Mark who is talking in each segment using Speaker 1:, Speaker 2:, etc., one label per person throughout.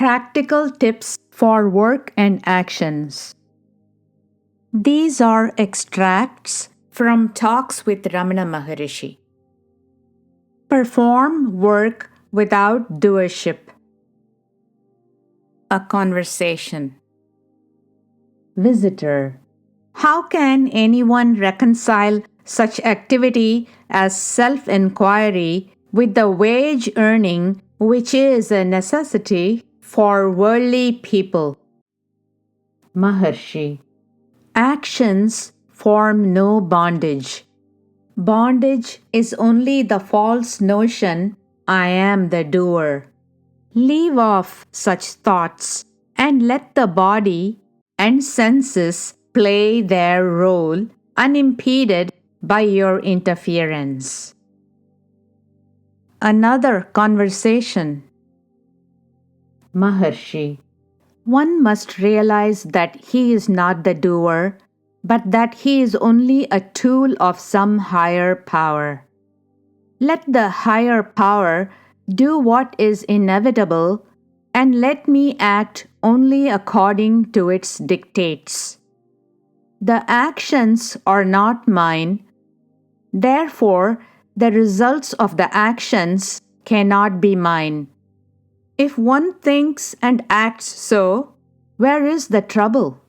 Speaker 1: Practical tips for work and actions. These are extracts from talks with Ramana Maharshi. Perform work without doership. A conversation. Visitor. How can anyone reconcile such activity as self-enquiry with the wage earning, which is a necessity for worldly people? Maharshi. Actions form no bondage. Bondage is only the false notion, I am the doer. Leave off such thoughts and let the body and senses play their role unimpeded by your interference. Another conversation. Maharshi. One must realize that he is not the doer, but that he is only a tool of some higher power. Let the higher power do what is inevitable, and let me act only according to its dictates. The actions are not mine, therefore the results of the actions cannot be mine. If one thinks and acts so, where is the trouble?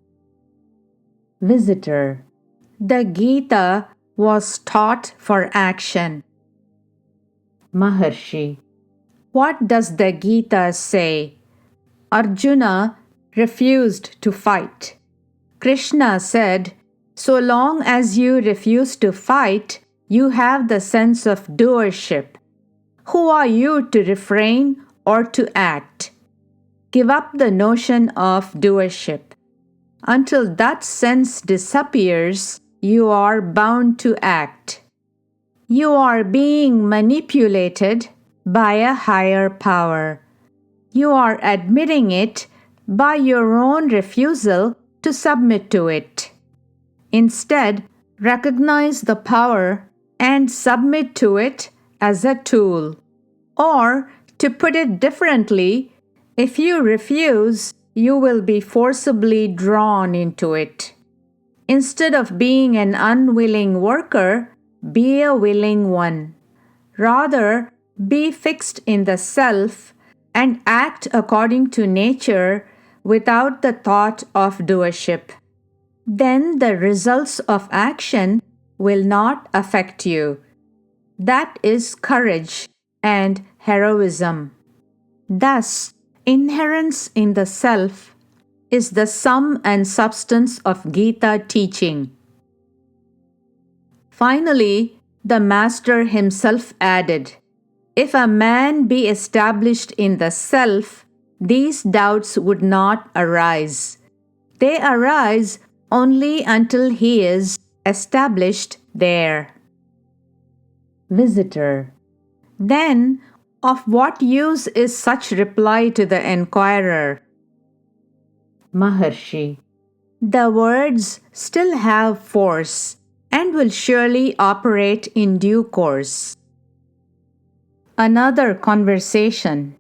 Speaker 1: Visitor. The Gita was taught for action. Maharshi. What does the Gita say? Arjuna refused to fight. Krishna said, so long as you refuse to fight, you have the sense of doership. Who are you to refrain or to act? Give up the notion of doership. Until that sense disappears, you are bound to act. You are being manipulated by a higher power. You are admitting it by your own refusal to submit to it. Instead, recognize the power and submit to it as a tool. Or, to put it differently, if you refuse, you will be forcibly drawn into it. Instead of being an unwilling worker, be a willing one. Rather, be fixed in the self and act according to nature without the thought of doership. Then the results of action will not affect you. That is courage and heroism. Thus, inherence in the self is the sum and substance of Gita teaching. Finally, the Master himself added, if a man be established in the self, these doubts would not arise. They arise only until he is established there. Visitor. Then, of what use is such reply to the enquirer? Maharshi. The words still have force and will surely operate in due course. Another conversation.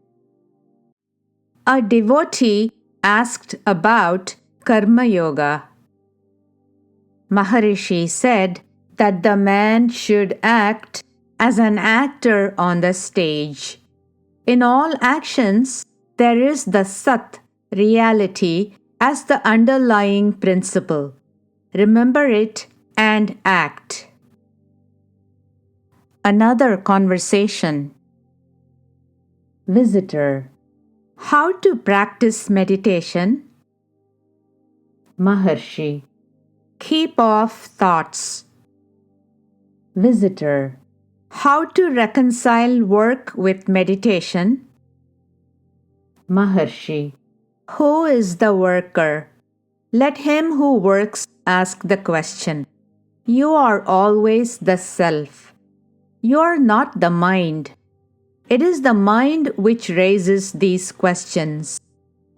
Speaker 1: A devotee asked about Karma Yoga. Maharishi said that the man should act as an actor on the stage. In all actions, there is the Sat, reality, as the underlying principle. Remember it and act. Another conversation. Visitor. How to practice meditation? Maharshi. Keep off thoughts. Visitor. How to reconcile work with meditation? Maharshi. Who is the worker? Let him who works ask the question. You are always the self. You are not the mind. It is the mind which raises these questions.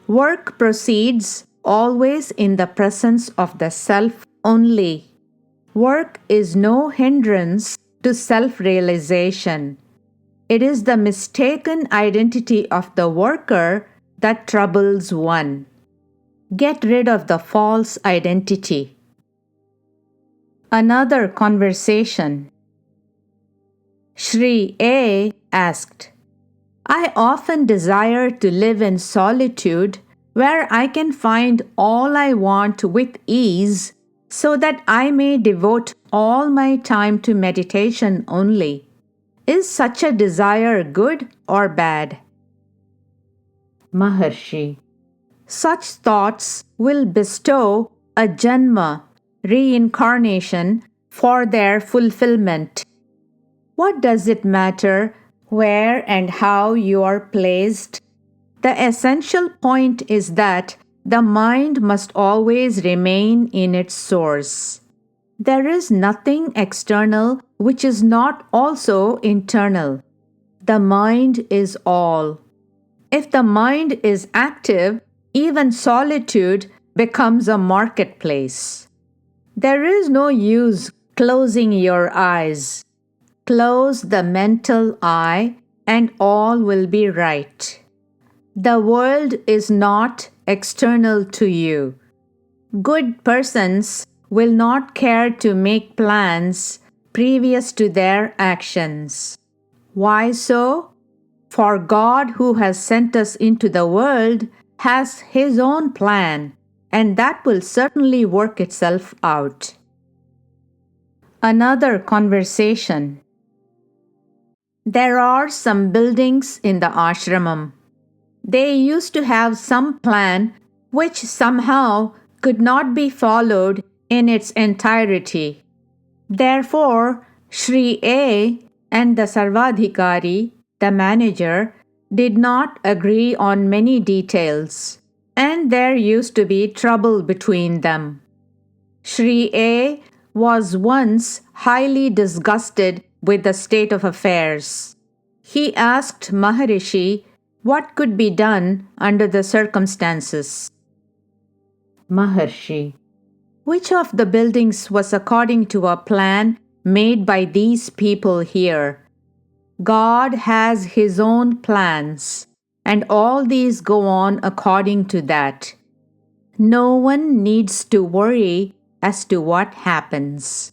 Speaker 1: Work proceeds always in the presence of the self only. Work is no hindrance to self-realization. It is the mistaken identity of the worker that troubles one. Get rid of the false identity. Another conversation. Shri A asked, I often desire to live in solitude where I can find all I want with ease so that I may devote all my time to meditation only. Is such a desire good or bad? Maharshi. Such thoughts will bestow a janma, reincarnation, for their fulfillment. What does it matter where and how you are placed? The essential point is that the mind must always remain in its source. There is nothing external which is not also internal. The mind is all. If the mind is active, even solitude becomes a marketplace. There is no use closing your eyes. Close the mental eye and all will be right. The world is not external to you. Good persons will not care to make plans previous to their actions. Why so? For God, who has sent us into the world, has His own plan, and that will certainly work itself out. Another conversation. There are some buildings in the ashramam. They used to have some plan which somehow could not be followed in its entirety. Therefore, Shri A and the Sarvadhikari, the manager, did not agree on many details, and there used to be trouble between them. Shri A was once highly disgusted with the state of affairs. He asked Maharishi what could be done under the circumstances. Maharshi. Which of the buildings was according to a plan made by these people here? God has His own plans, and all these go on according to that. No one needs to worry as to what happens.